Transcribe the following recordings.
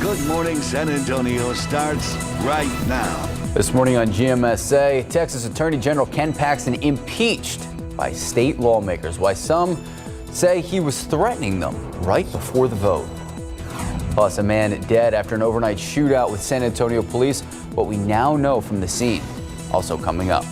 Good Morning San Antonio starts right now. This morning on GMSA, Texas Attorney General Ken Paxton impeached by state lawmakers. Why some say he was threatening them right before the vote. Plus, a man dead after an overnight shootout with San Antonio police. What we now know from the scene. Also coming up.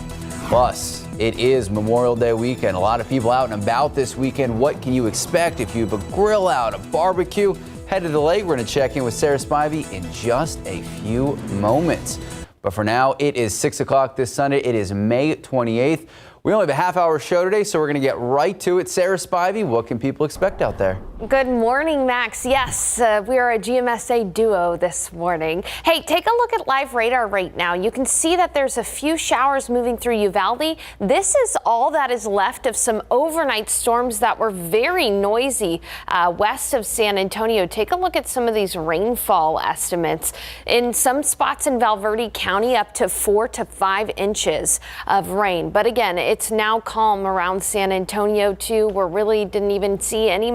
Plus, it is Memorial Day weekend. A lot of people out and about this weekend. What can you expect if you have a grill out, a barbecue? Head to the lake. We're going to check in with Sarah Spivey in just a few moments. But for now, it is 6 o'clock this Sunday. It is May 28th. We only have a half-hour show today, so we're going to get right to it. Sarah Spivey, what can people expect out there? Good morning, Max. Yes, we are a GMSA duo this morning. Hey, take a look at live radar right now. You can see that there's a few showers moving through Uvalde. This is all that is left of some overnight storms that were very noisy west of San Antonio. Take a look at some of these rainfall estimates. In some spots in Valverde County, up to 4 to 5 inches of rain. But again, it's now calm around San Antonio too. We really didn't even see any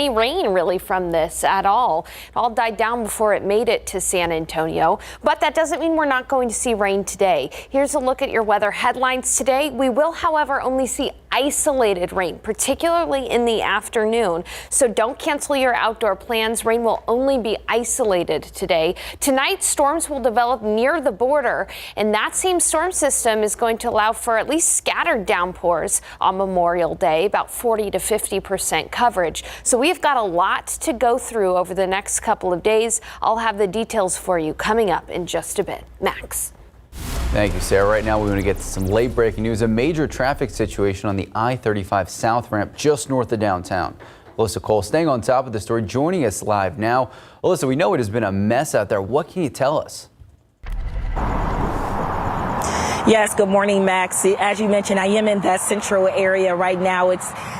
rain really from this at all. It all died down before it made it to San Antonio, but that doesn't mean we're not going to see rain today. Here's a look at your weather headlines today. We will, however, only see isolated rain, particularly in the afternoon. So don't cancel your outdoor plans. Rain will only be isolated today. Tonight, storms will develop near the border, and that same storm system is going to allow for at least scattered downpours on Memorial Day, about 40 to 50% coverage. So we've got a lot to go through over the next couple of days. I'll have the details for you coming up in just a bit. Max. Thank you, Sarah. Right now, we want to get to some late breaking news. A major traffic situation on the I35 South Ramp just north of downtown. Alyssa Cole staying on top of the story, joining us live now. Alyssa, we know it has been a mess out there. What can you tell us? Yes, good morning, Max. As you mentioned, I am in that central area right now.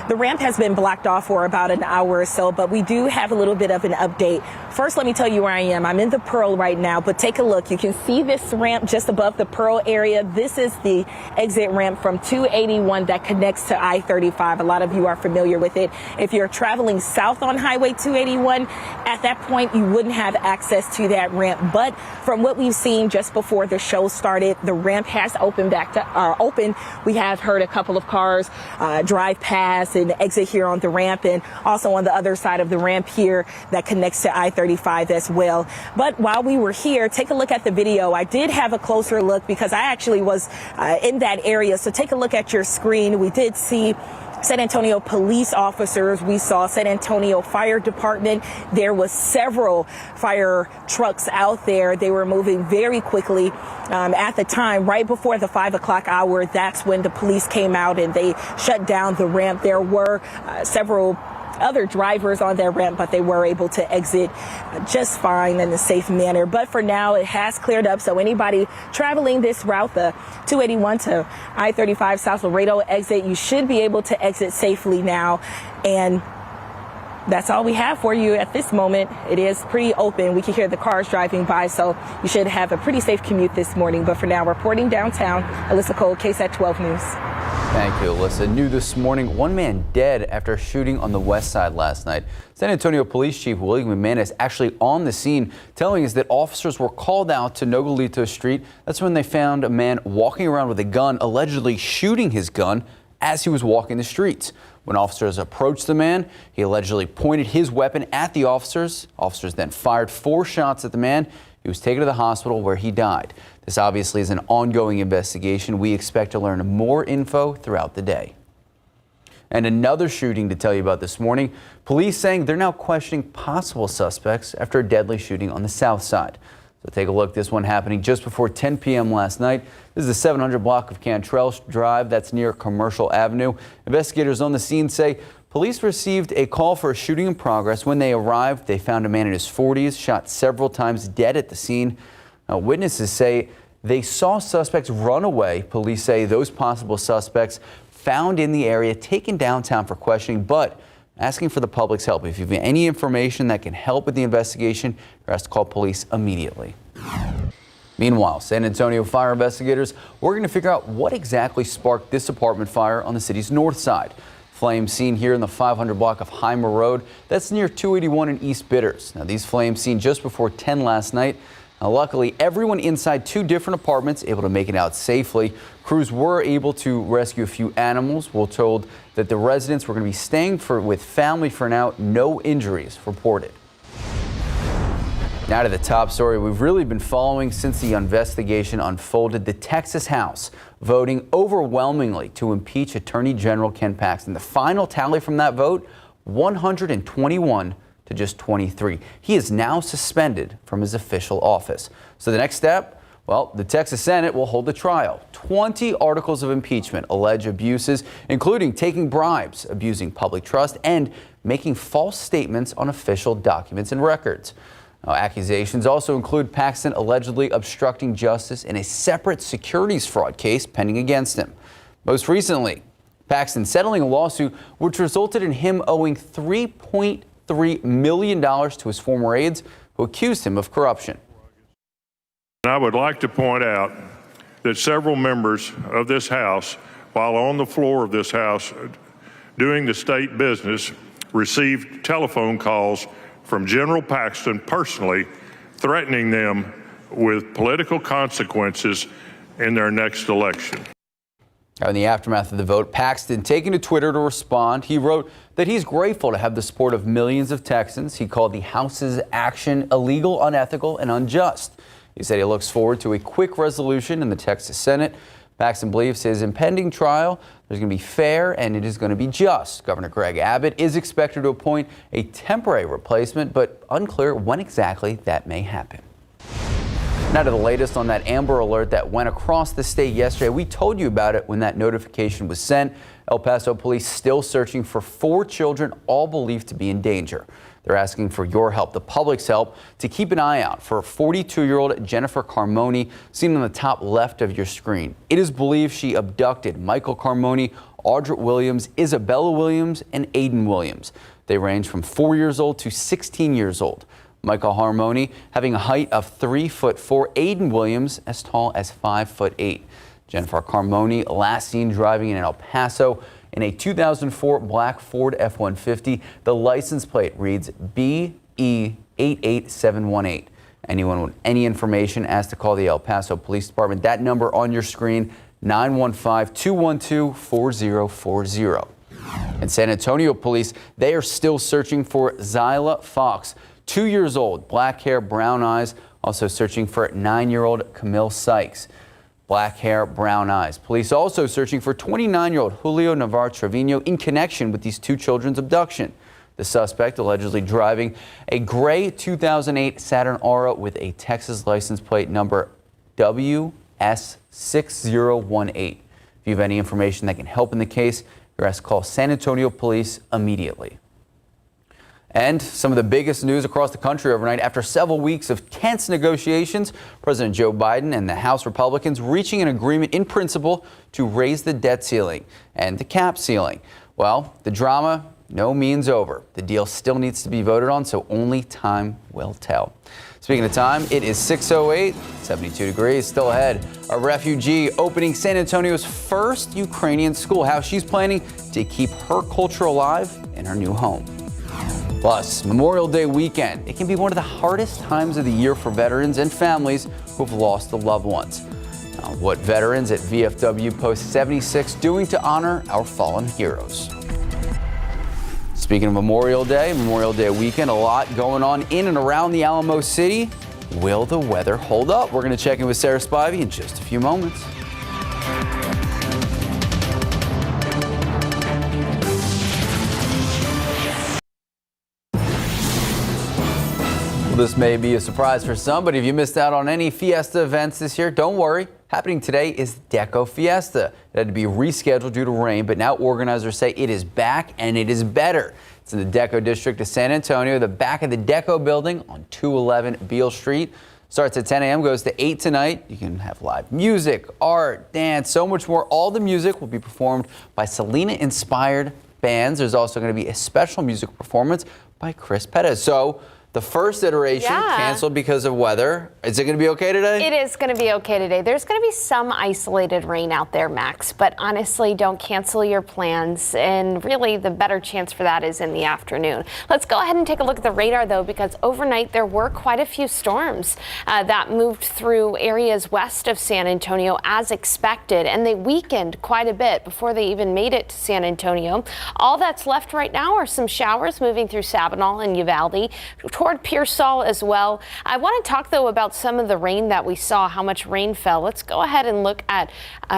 The ramp has been blocked off for about an hour or so, but we do have a little bit of an update. First, let me tell you where I am. I'm in the Pearl right now, but take a look. You can see this ramp just above the Pearl area. This is the exit ramp from 281 that connects to I35. A lot of you are familiar with it. If you're traveling south on Highway 281, at that point, you wouldn't have access to that ramp. But from what we've seen just before the show started, the ramp has opened back to open. We have heard a couple of cars drive past and exit here on the ramp, and also on the other side of the ramp here that connects to I-35 as well. But while we were here, take a look at the video. I did have a closer look because I actually was in that area. So take a look at your screen. We did see San Antonio police officers. We saw San Antonio Fire Department. There was several fire trucks out there. They were moving very quickly. At the time, right before the 5 o'clock hour, that's when the police came out and they shut down the ramp. There were several other drivers on that ramp, but they were able to exit just fine in a safe manner. But for now, it has cleared up. So anybody traveling this route, the 281 to I-35 South Laredo exit, you should be able to exit safely now. And that's all we have for you at this moment. It is pretty open. We can hear the cars driving by, so you should have a pretty safe commute this morning. But for now, reporting downtown, Alyssa Cole, KSAT 12 News. Thank you, Alyssa. New this morning, one man dead after a shooting on the west side last night. San Antonio Police Chief William McManus actually on the scene, telling us that officers were called out to Nogolito Street. That's when they found a man walking around with a gun, allegedly shooting his gun as he was walking the streets. When officers approached the man, he allegedly pointed his weapon at the officers. Officers then fired 4 shots at the man. He was taken to the hospital where he died. This obviously is an ongoing investigation. We expect to learn more info throughout the day. And another shooting to tell you about this morning. Police saying they're now questioning possible suspects after a deadly shooting on the south side. So take a look. This one happening just before 10 p.m. last night. This is the 700 block of Cantrell Drive. That's near Commercial Avenue. Investigators on the scene say police received a call for a shooting in progress. When they arrived, they found a man in his 40s, shot several times, dead at the scene. Now, witnesses say they saw suspects run away. Police say those possible suspects found in the area, taken downtown for questioning, but asking for the public's help. If you have any information that can help with the investigation, you're asked to call police immediately. Meanwhile, San Antonio fire investigators working to figure out what exactly sparked this apartment fire on the city's north side. flames seen here in the 500 block of Heimer Road. That's near 281 in East Bitters. Now, these flames seen just before 10 last night. Now, luckily, everyone inside 2 different apartments able to make it out safely. Crews were able to rescue a few animals. We're told that the residents were going to be staying with family for now. No injuries reported. Now to the top story we've really been following since the investigation unfolded. The Texas House voting overwhelmingly to impeach Attorney General Ken Paxton. The final tally from that vote, 121 to just 23. He is now suspended from his official office. So the next step? Well, the Texas Senate will hold a trial. 20 articles of impeachment allege abuses, including taking bribes, abusing public trust, and making false statements on official documents and records. Now, accusations also include Paxton allegedly obstructing justice in a separate securities fraud case pending against him. Most recently, Paxton settling a lawsuit which resulted in him owing $3.3 million to his former aides who accused him of corruption. I would like to point out that several members of this House, while on the floor of this House doing the state business, received telephone calls from General Paxton personally, threatening them with political consequences in their next election. In the aftermath of the vote, Paxton taking to Twitter to respond. He wrote that he's grateful to have the support of millions of Texans. He called the House's action illegal, unethical, and unjust. He said he looks forward to a quick resolution in the Texas Senate. Paxton believes his impending trial is going to be fair and it is going to be just. Governor Greg Abbott is expected to appoint a temporary replacement, but unclear when exactly that may happen. Now to the latest on that Amber Alert that went across the state yesterday. We told you about it when that notification was sent. El Paso police still searching for 4 children, all believed to be in danger. They're asking for your help, the public's help, to keep an eye out for 42-year-old Jennifer Carmoni, seen on the top left of your screen. It is believed she abducted Michael Carmoni, Audrey Williams, Isabella Williams, and Aiden Williams. They range from 4 years old to 16 years old. Michael Carmoni having a height of 3'4", Aiden Williams as tall as 5'8". Jennifer Carmoni last seen driving in El Paso in a 2004 black Ford F-150. The license plate reads BE88718. Anyone with any information asked to call the El Paso Police Department. That number on your screen, 915-212-4040. And San Antonio police, they are still searching for Zyla Fox, 2 years old, black hair, brown eyes. Also searching for 9-year-old Camille Sykes. Black hair, brown eyes. Police also searching for 29-year-old Julio Navarre Trevino in connection with these 2 children's abduction. The suspect allegedly driving a gray 2008 Saturn Aura with a Texas license plate number WS6018. If you have any information that can help in the case, you're asked to call San Antonio Police immediately. And some of the biggest news across the country overnight after several weeks of tense negotiations, President Joe Biden and the House Republicans reaching an agreement in principle to raise the debt ceiling and the cap ceiling. Well, the drama no means over. The deal still needs to be voted on, so only time will tell. Speaking of time, it is 6:08, 72 degrees, still ahead. A refugee opening San Antonio's first Ukrainian school, how she's planning to keep her culture alive in her new home. Plus, Memorial Day weekend. It can be one of the hardest times of the year for veterans and families who have lost a loved ones. Now, what veterans at VFW Post 76 doing to honor our fallen heroes? Speaking of Memorial Day weekend, a lot going on in and around the Alamo City. Will the weather hold up? We're going to check in with Sarah Spivey in just a few moments. Well, this may be a surprise for some, but if you missed out on any Fiesta events this year, don't worry. Happening today is Deco Fiesta. It had to be rescheduled due to rain, but now organizers say it is back and it is better. It's in the Deco district of San Antonio, the back of the Deco building on 211 Beale Street. Starts at 10 a.m., goes to 8 tonight. You can have live music, art, dance, so much more. All the music will be performed by Selena-inspired bands. There's also going to be a special music performance by Chris Pettis. So The first iteration canceled because of weather. Is it going to be okay today? It is going to be okay today. There's going to be some isolated rain out there, Max, but honestly, don't cancel your plans. And really, the better chance for that is in the afternoon. Let's go ahead and take a look at the radar, though, because overnight there were quite a few storms that moved through areas west of San Antonio as expected, and they weakened quite a bit before they even made it to San Antonio. All that's left right now are some showers moving through Sabinal and Uvalde, toward Pearsall as well. I want to talk, though, about some of the rain that we saw, how much rain fell. Let's go ahead and look at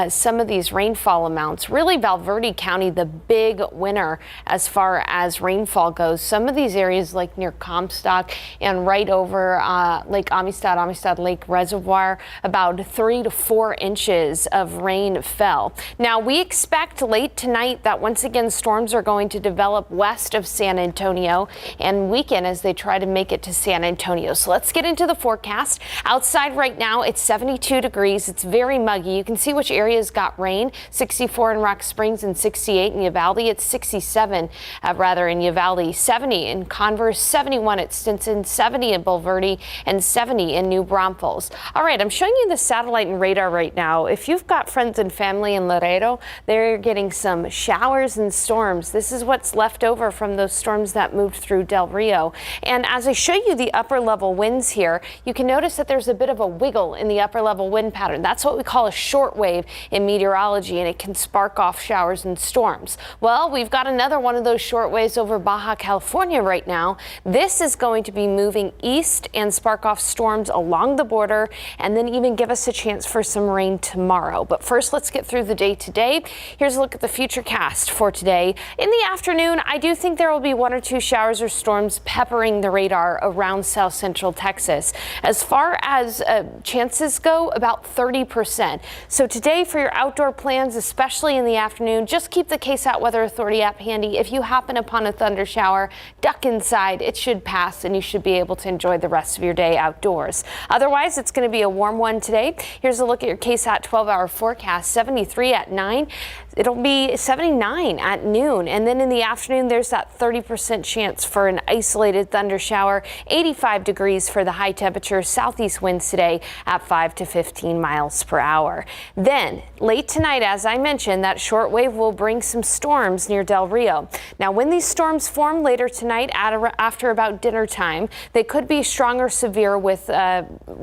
some of these rainfall amounts. Really, Valverde County, the big winner as far as rainfall goes. Some of these areas like near Comstock and right over Lake Amistad Lake Reservoir, about 3 to 4 inches of rain fell. Now, we expect late tonight that once again storms are going to develop west of San Antonio and weaken as they try to make it to San Antonio. So let's get into the forecast. Outside right now, it's 72 degrees. It's very muggy. You can see which areas got rain. 64 in Rock Springs and 68 in Uvalde. It's 67 in Uvalde, 70 in Converse, 71 at Stinson, 70 in Bulverde, and 70 in New Braunfels. All right, I'm showing you the satellite and radar right now. If you've got friends and family in Laredo, they're getting some showers and storms. This is what's left over from those storms that moved through Del Rio. And as I show you the upper level winds here, you can notice that there's a bit of a wiggle in the upper level wind pattern. That's what we call a short wave in meteorology, and it can spark off showers and storms. Well, we've got another one of those short waves over Baja California right now. This is going to be moving east and spark off storms along the border, and then even give us a chance for some rain tomorrow. But first, let's get through the day today. Here's a look at the futurecast for today. In the afternoon, I do think there will be 1 or 2 showers or storms peppering the radar around south central Texas. As far as chances go, about 30%. So today, for your outdoor plans, especially in the afternoon, just keep the KSAT Weather Authority app handy. If you happen upon a thunder shower, duck inside. It should pass, and you should be able to enjoy the rest of your day outdoors. Otherwise, it's going to be a warm one today. Here's a look at your KSAT 12-hour forecast. 73 at 9. It'll be 79 at noon. And then in the afternoon, there's that 30% chance for an isolated thunder shower. 85 degrees for the high temperature. Southeast winds today at 5 to 15 miles per hour. Then late tonight, as I mentioned, that short wave will bring some storms near Del Rio. Now, when these storms form later tonight after about dinner time, they could be strong or severe with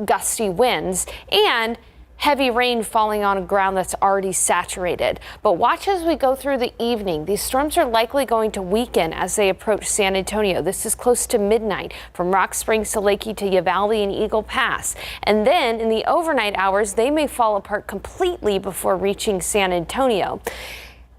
gusty winds and heavy rain falling on ground that's already saturated. But watch as we go through the evening. These storms are likely going to weaken as they approach San Antonio. This is close to midnight from Rock Springs to Lakey to Uvalde and Eagle Pass. And then in the overnight hours, they may fall apart completely before reaching San Antonio.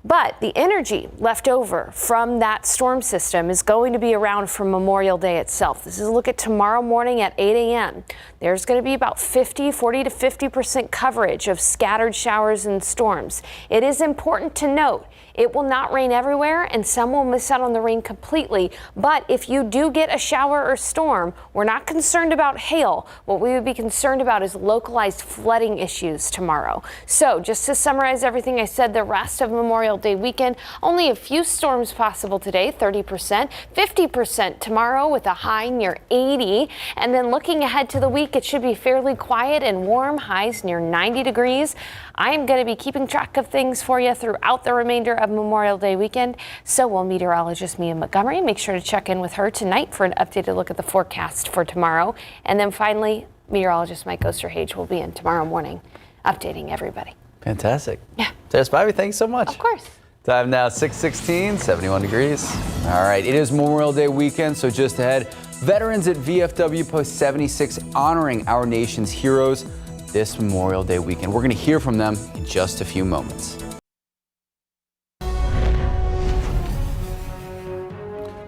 But the energy left over from that storm system is going to be around for Memorial Day itself. This is a look at tomorrow morning at 8 a.m. There's going to be about 40 to 50% coverage of scattered showers and storms. It is important to note it will not rain everywhere, and some will miss out on the rain completely. But if you do get a shower or storm, we're not concerned about hail. What we would be concerned about is localized flooding issues tomorrow. So just to summarize everything I said, the rest of Memorial Day weekend, only a few storms possible today, 30%, 50% tomorrow with a high near 80. And then looking ahead to the week, it should be fairly quiet and warm, highs near 90 degrees. I am going to be keeping track of things for you throughout the remainder of Memorial Day weekend. So will meteorologist Mia Montgomery. Make sure to check in with her tonight for an updated look at the forecast for tomorrow. And then finally, meteorologist Mike Osterhage will be in tomorrow morning updating everybody. Fantastic. Yeah. Tess Bobby, thanks so much. Of course. Time now 6:16, 71 degrees. All right, it is Memorial Day weekend, so just ahead, veterans at VFW Post 76 honoring our nation's heroes this Memorial Day weekend. We're going to hear from them in just a few moments.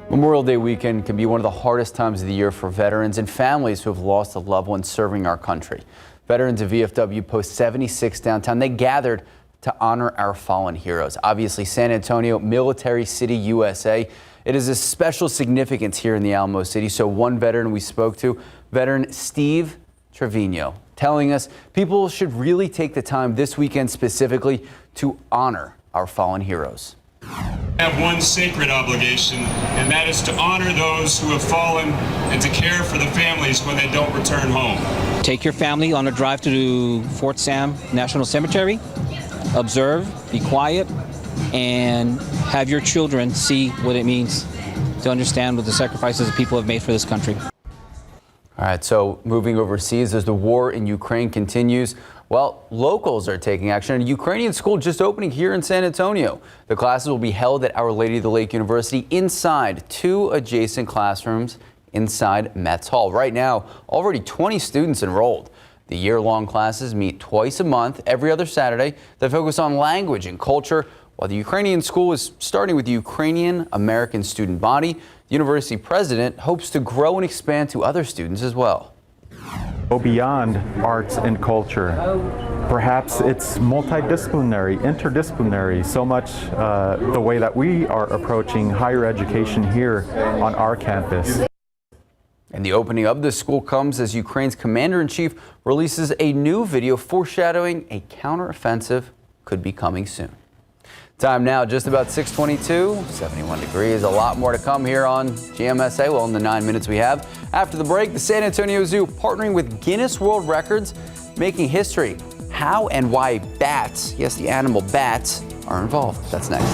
Memorial Day weekend can be one of the hardest times of the year for veterans and families who have lost a loved one serving our country. Veterans of VFW Post 76 downtown, they gathered to honor our fallen heroes. Obviously, San Antonio, Military City, USA. It is a special significance here in the Alamo City. So one veteran we spoke to, veteran Steve Trevino, telling us people should really take the time this weekend specifically to honor our fallen heroes. have one sacred obligation, and that is to honor those who have fallen and to care for the families when they don't return home. Take your family on a drive to Fort Sam National Cemetery, observe, be quiet, and have your children see what it means to understand what the sacrifices that people have made for this country. All right, so moving overseas as the war in Ukraine continues, well, locals are taking action. A Ukrainian school just opening here in San Antonio. The classes will be held at Our Lady of the Lake University inside 2 adjacent classrooms inside Metz Hall. Right now, already 20 students enrolled. The year-long classes meet twice a month, every other Saturday. They focus on language and culture, while the Ukrainian school is starting with the Ukrainian American student body. The university president hopes to grow and expand to other students as well. Go beyond arts and culture. Perhaps it's multidisciplinary, interdisciplinary, so much the way that we are approaching higher education here on our campus. And the opening of this school comes as Ukraine's commander-in-chief releases a new video foreshadowing a counteroffensive could be coming soon. Time now, just about 6:22, 71 degrees. A lot more to come here on GMSA, well, in the 9 minutes we have. After the break, the San Antonio Zoo partnering with Guinness World Records, making history. How and why bats, yes, the animal bats, are involved. That's next.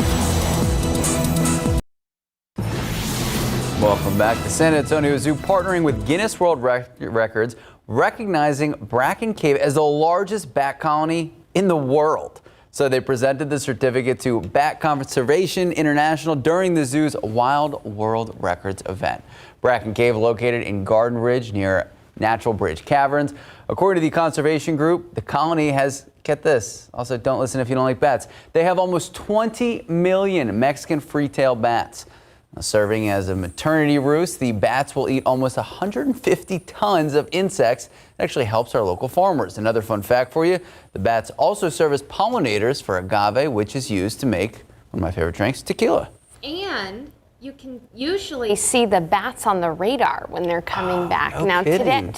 Welcome back. The San Antonio Zoo partnering with Guinness World Records, recognizing Bracken Cave as the largest bat colony in the world. So they presented the certificate to Bat Conservation International during the zoo's Wild World Records event. Bracken Cave, located in Garden Ridge near Natural Bridge Caverns. According to the conservation group, the colony has, get this, also don't listen if you don't like bats, they have almost 20 million Mexican free-tailed bats. Now, serving as a maternity roost, the bats will eat almost 150 tons of insects. It actually helps our local farmers. Another fun fact for you, the bats also serve as pollinators for agave, which is used to make one of my favorite drinks, tequila. And you can usually see the bats on the radar when they're coming back. No now, kidding.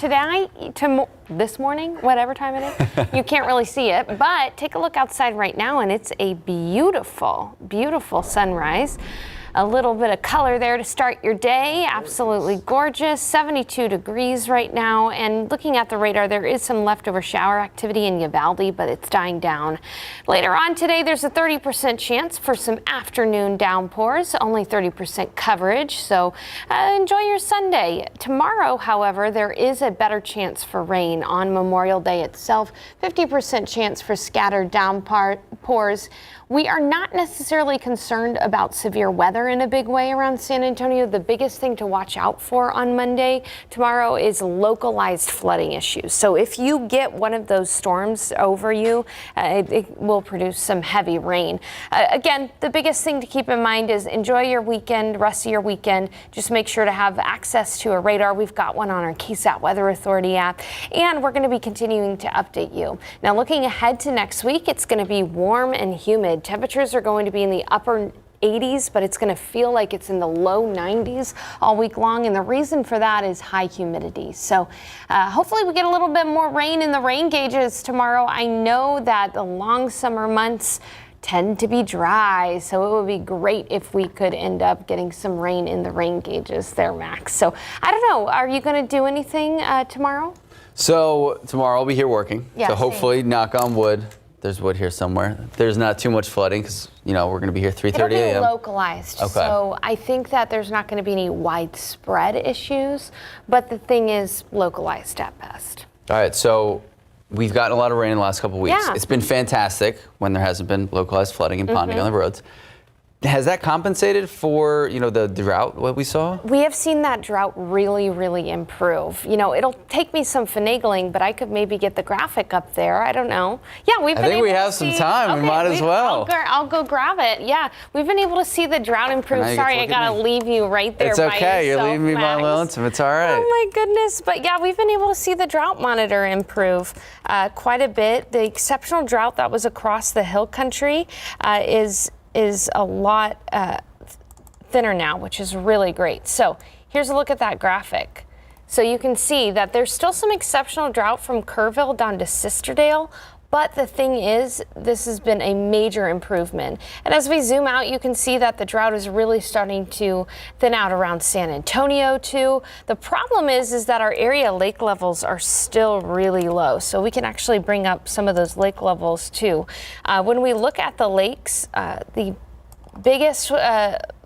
this morning, whatever time it is, you can't really see it, but take a look outside right now, and it's a beautiful, beautiful sunrise. A little bit of color there to start your day. Absolutely gorgeous. 72 degrees right now. And looking at the radar, there is some leftover shower activity in Uvalde, but it's dying down. Later on today, there's a 30% chance for some afternoon downpours, only 30% coverage. So enjoy your Sunday. Tomorrow, however, there is a better chance for rain on Memorial Day itself. 50% chance for scattered downpours. We are not necessarily concerned about severe weather in a big way around San Antonio. The biggest thing to watch out for on Monday, tomorrow, is localized flooding issues. So if you get one of those storms over you, it will produce some heavy rain. Again, the biggest thing to keep in mind is enjoy your weekend, rest of your weekend. Just make sure to have access to a radar. We've got one on our KSAT Weather Authority app, and we're going to be continuing to update you. Now, looking ahead to next week, it's going to be warm and humid. Temperatures are going to be in the upper 80s, but it's going to feel like it's in the low 90s all week long. And the reason for that is high humidity. So hopefully we get a little bit more rain in the rain gauges tomorrow. I know that the long summer months tend to be dry, so it would be great if we could end up getting some rain in the rain gauges there, Max. So I don't know, are you going to do anything tomorrow? So tomorrow I'll be here working. Yeah, so hopefully, knock on wood, there's wood here somewhere. There's not too much flooding because, you know, we're going to be here 3:30 a.m. It'll be localized. Okay. So I think that there's not going to be any widespread issues, but the thing is localized at best. All right, so we've gotten a lot of rain in the last couple of weeks. Yeah. It's been fantastic when there hasn't been localized flooding and ponding on the roads. Has that compensated for, you know, the drought, what we saw? We have seen that drought really, really improve. You know, it'll take me some finagling, but I could maybe get the graphic up there. I don't know. Yeah, we've been able to see. I think we have some time. We might as well. I'll go grab it. Yeah, we've been able to see the drought improve. Sorry, I got to leave you right there. It's okay. You're leaving me by lonesome. It's all right. Oh, my goodness. But yeah, we've been able to see the drought monitor improve quite a bit. The exceptional drought that was across the hill country is a lot thinner now, which is really great. So here's a look at that graphic. So you can see that there's still some exceptional drought from Kerrville down to Sisterdale, But the thing is, this has been a major improvement. And as we zoom out, you can see that the drought is really starting to thin out around San Antonio too. The problem is that our area lake levels are still really low. So we can actually bring up some of those lake levels too. When we look at the lakes,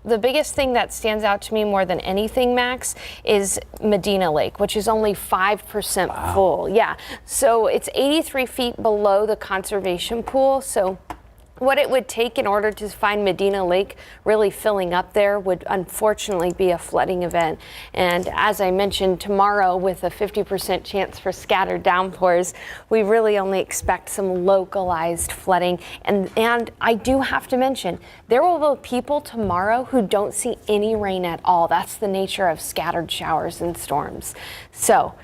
the biggest thing that stands out to me more than anything, Max, is Medina Lake, which is only 5% full. Yeah, so it's 83 feet below the conservation pool. So what it would take in order to find Medina Lake really filling up there would unfortunately be a flooding event. And as I mentioned, tomorrow with a 50% chance for scattered downpours, we really only expect some localized flooding. And I do have to mention, there will be people tomorrow who don't see any rain at all. That's the nature of scattered showers and storms. So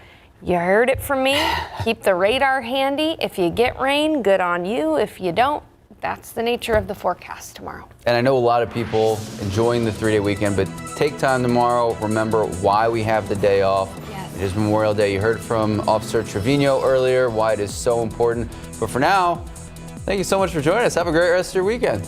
you heard it from me. Keep the radar handy. If you get rain, good on you. If you don't, that's the nature of the forecast tomorrow. And I know a lot of people enjoying the 3-day weekend, but take time tomorrow. Remember why we have the day off. Yes. It is Memorial Day. You heard from Officer Trevino earlier why it is so important. But for now, thank you so much for joining us. Have a great rest of your weekend.